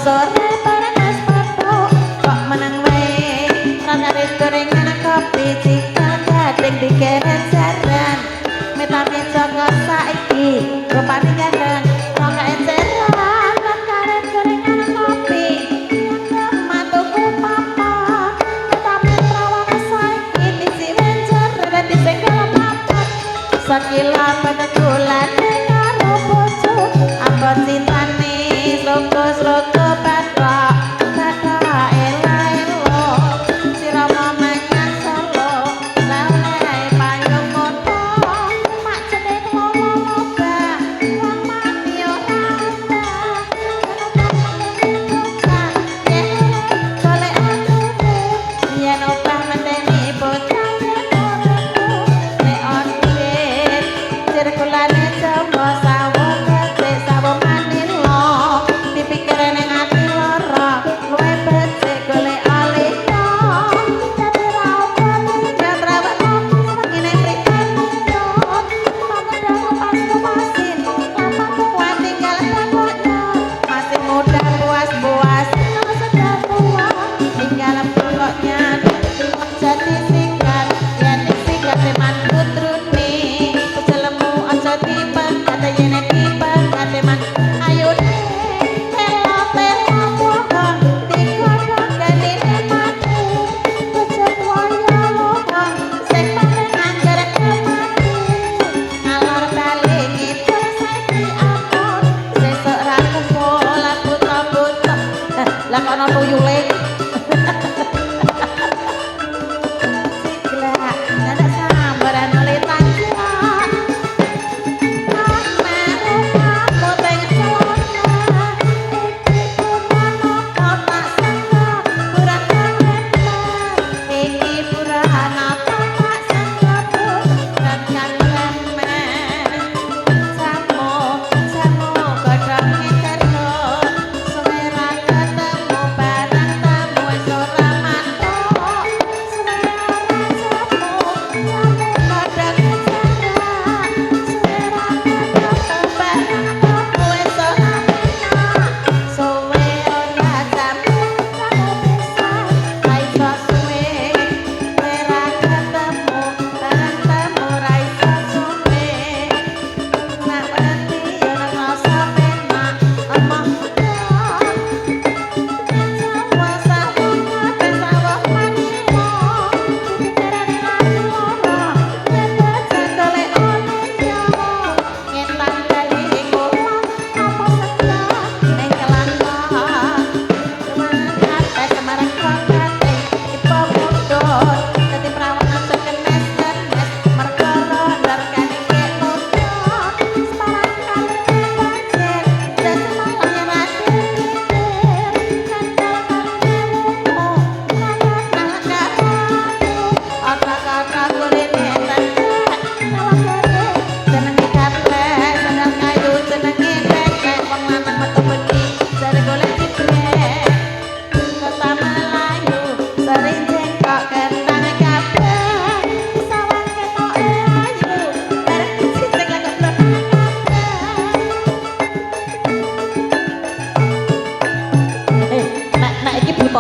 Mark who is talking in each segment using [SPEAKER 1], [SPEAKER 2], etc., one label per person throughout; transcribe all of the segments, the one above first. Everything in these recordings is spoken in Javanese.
[SPEAKER 1] sore bareng es padha kok meneng wae rasane gorengan kopi cikan gading dikeret jaran metane Joko saiki rupane gandeng rong eceran lan karet gorengan kopi matuku papa metane perawan saiki disi wencer dan disengkel papat sakila pada kulane karo bojo apa cintane sloko-sloko bathok bathok elo-elo sirama mangan solo lae payung moto mak jeneng lolo-loba wong mati ora golek aku yen obah menteni bocah nek ondit sirkulane jamba sawo becik sawo manila dipikir ning ati lara luwe becik golek alika dadi ra apa jatra ngene priket nyot pamedang pas kuasin lama kuat tinggal takutnya masih muda puas-puas sedang tua tinggal pokoknya jadi singkat yen singkat teman putrune selemu aja tiba kata yen tiba kata man ayo telo pogo digodhog gandene matu becek waya loba sing paling angger kemati ngalor bali ngidul saiki apun sesuk ra kumpul buta-buta lah kok ana tuyule siglak ada sambaran oleh tanjak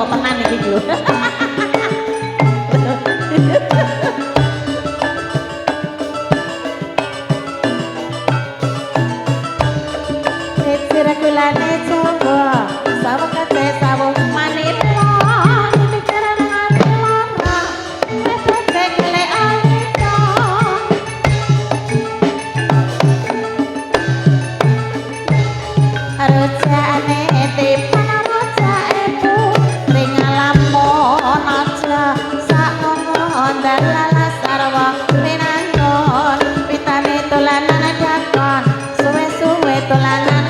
[SPEAKER 1] tenan iki lho. Sirakulane coba sawah kate sawah manila pikiran ati lara becek golek alika rojane tipan rojaeku ning lamun aja sak ngomong dalah sarwa minanggon pitane dolanan dakon suwe-suwe dolanan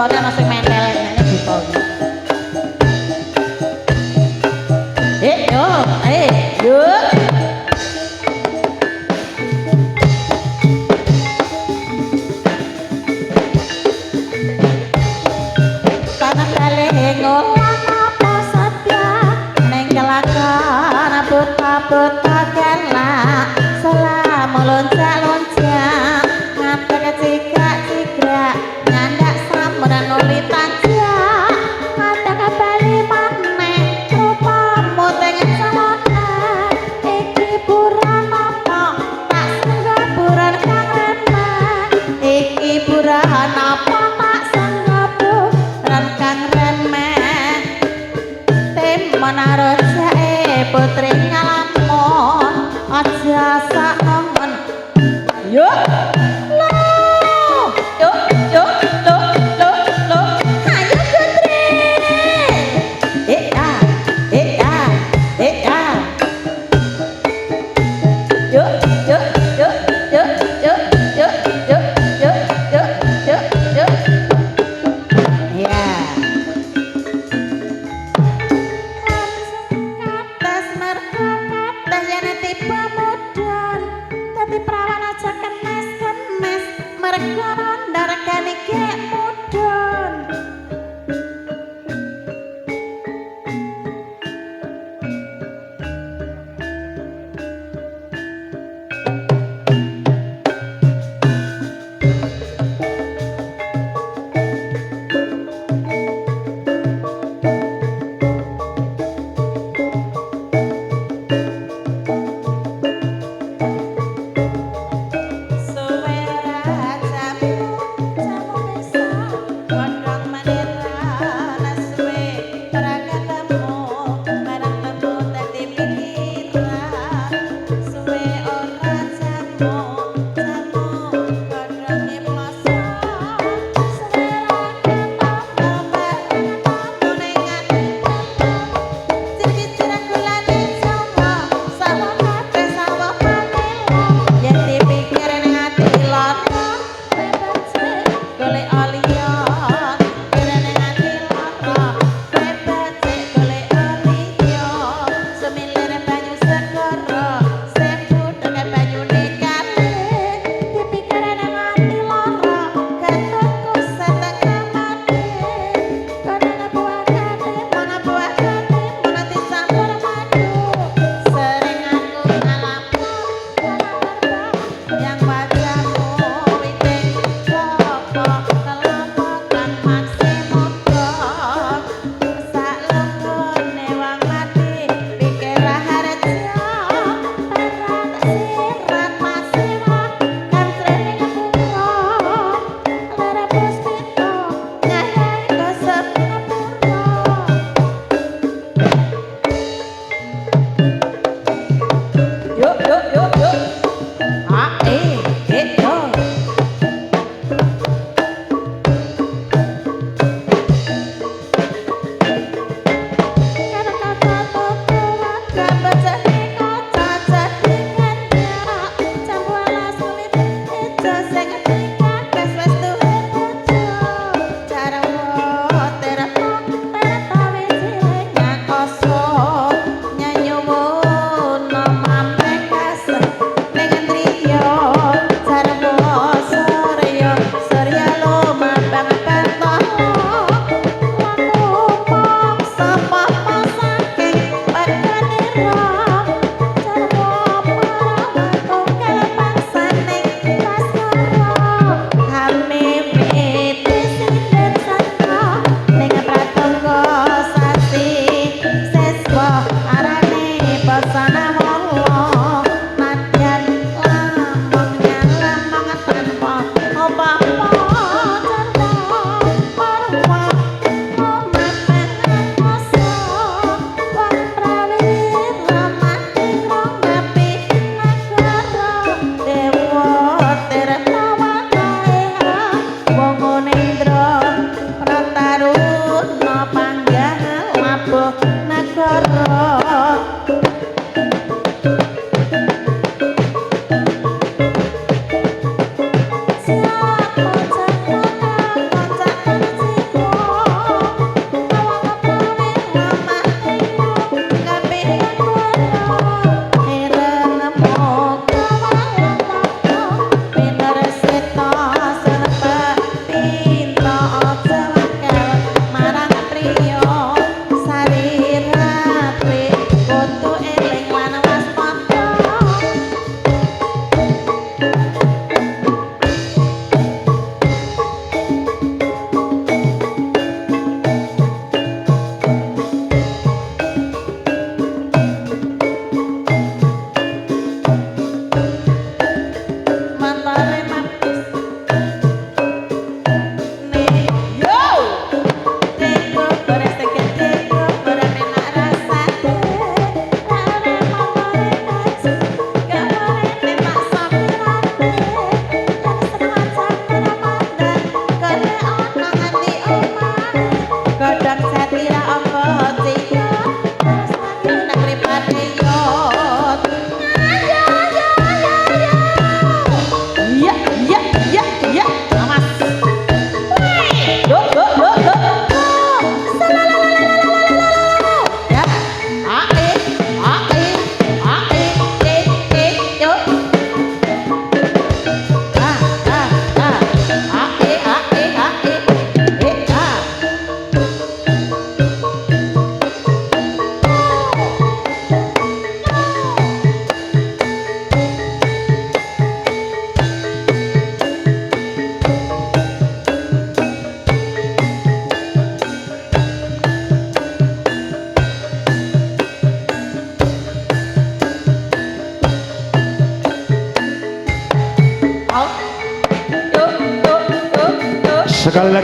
[SPEAKER 1] butone ana sing mentel ngene buton. Yo, yo. Tanah kali ngolah apa satya neng kelakan buta kena salam loncat ngapa cikrak nyandak samperan nuli tanjak mata kembali maneh rupamu tengen samana iki buran apa tak sangga buran kang remeh iki buran apa tak sangga buran kang remeh menaro jae putri ngalamun aja sak nemen yo lo yo lo ayo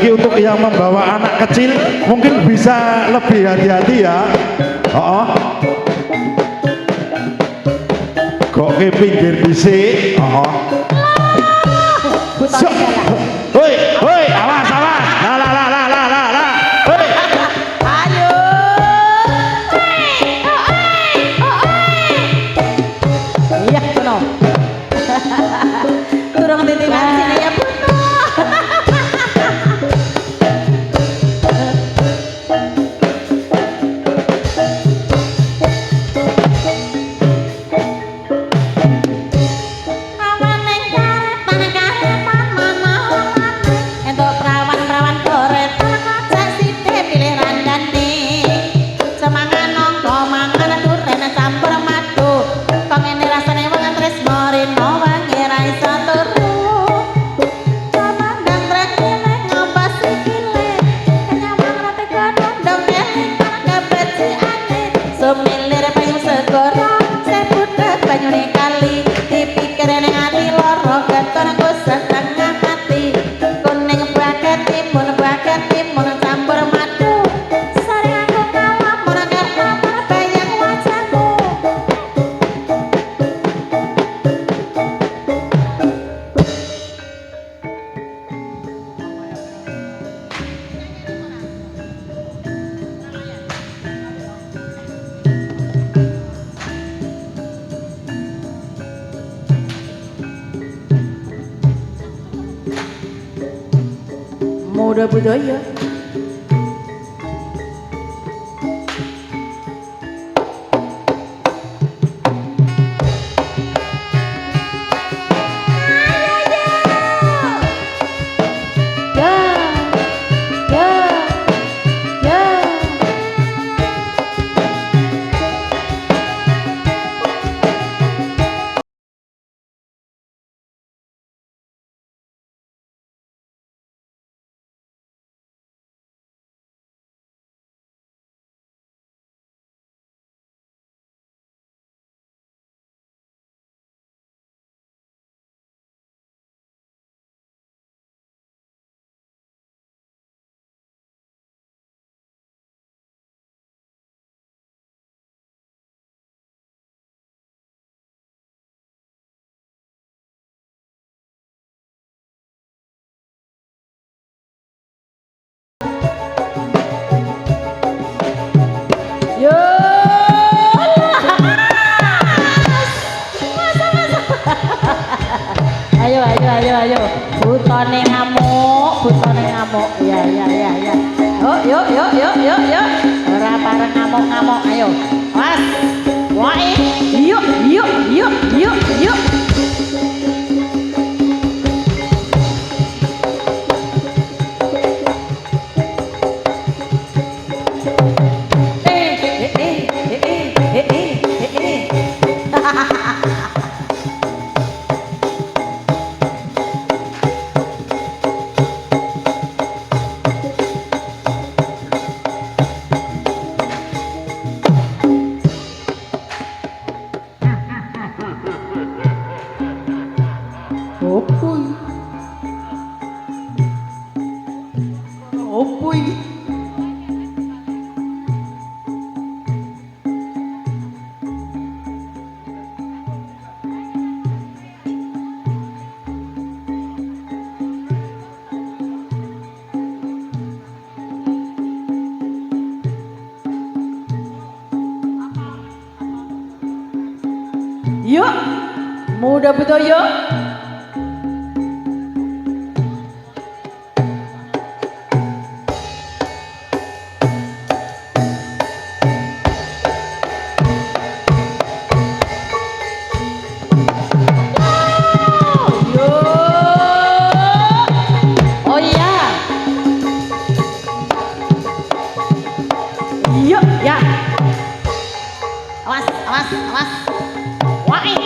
[SPEAKER 2] lagi untuk yang membawa anak kecil mungkin bisa lebih hati-hati ya. Oh, kok ke pinggir dhisik. Oh. Hoi, hoi, awas, awas. La. Hoi.
[SPEAKER 1] Ayo. Iya, Puno. Turun titipan sini ya, Puno. Muda budaya. Yo. Ayo. Butone ngamuk. Ya. Yuk. Ora pareng ngamuk. Ayo. Was. Wae. Yuk. Opui. Yuk, muda betul yuk. Awas. Wae.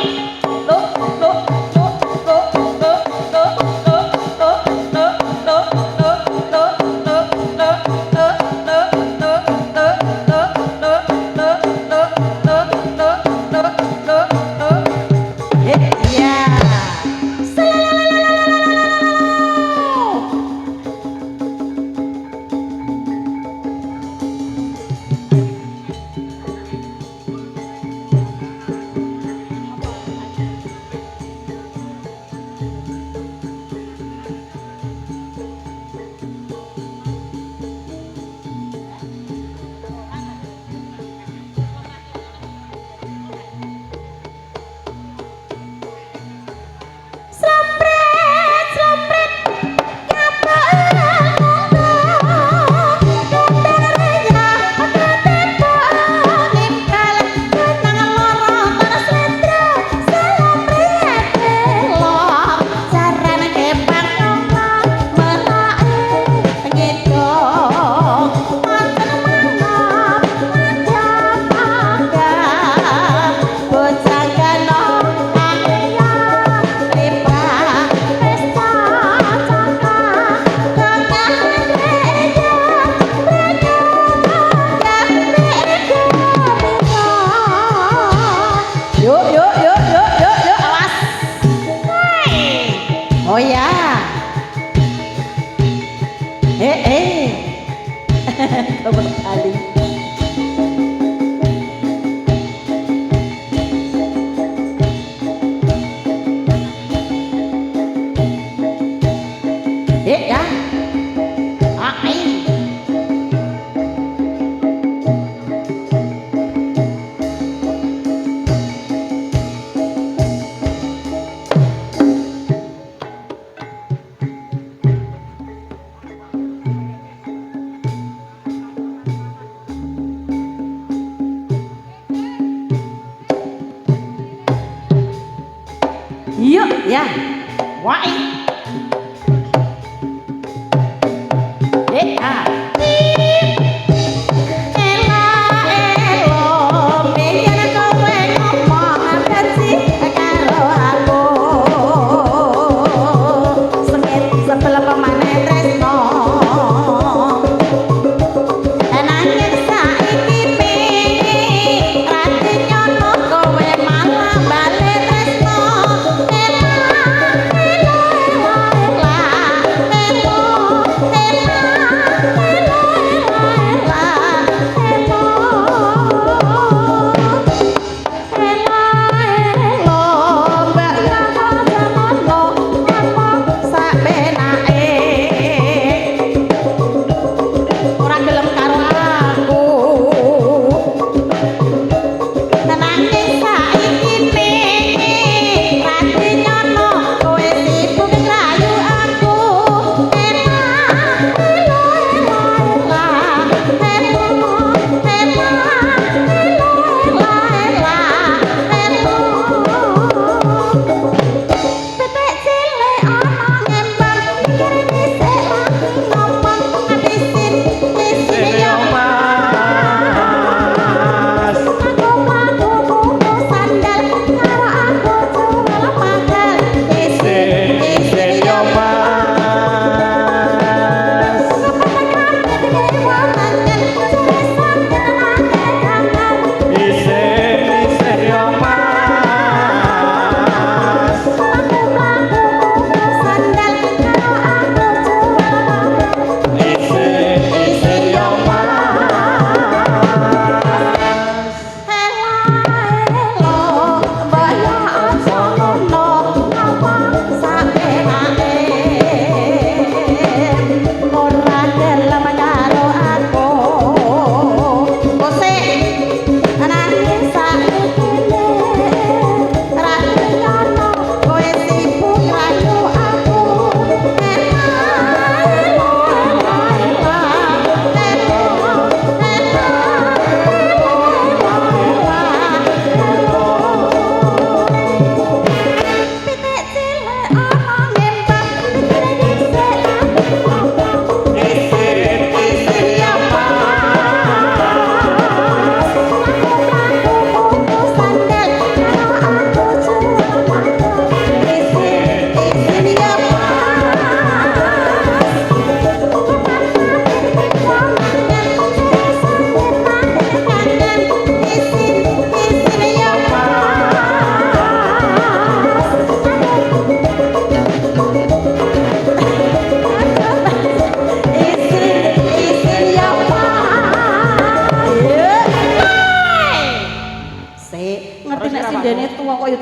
[SPEAKER 1] Kembali. Ya. Ai. Yuk ya. Wai. Ah.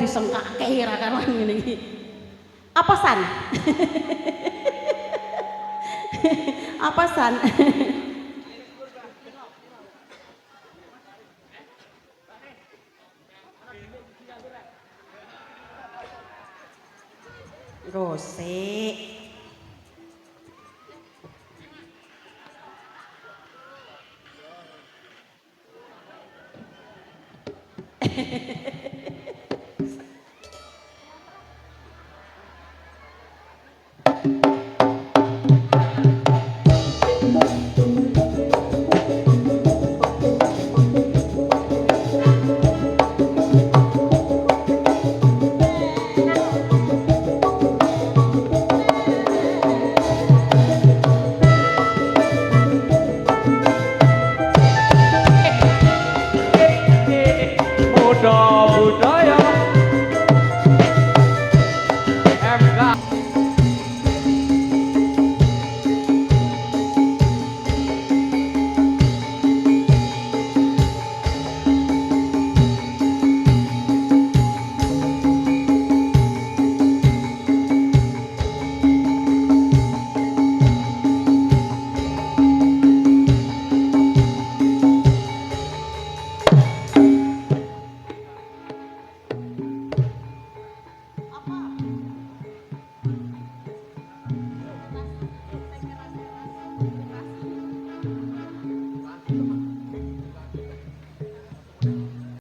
[SPEAKER 1] disengkake ra karuan ngene iki. Apa san? Apa san? Gosek.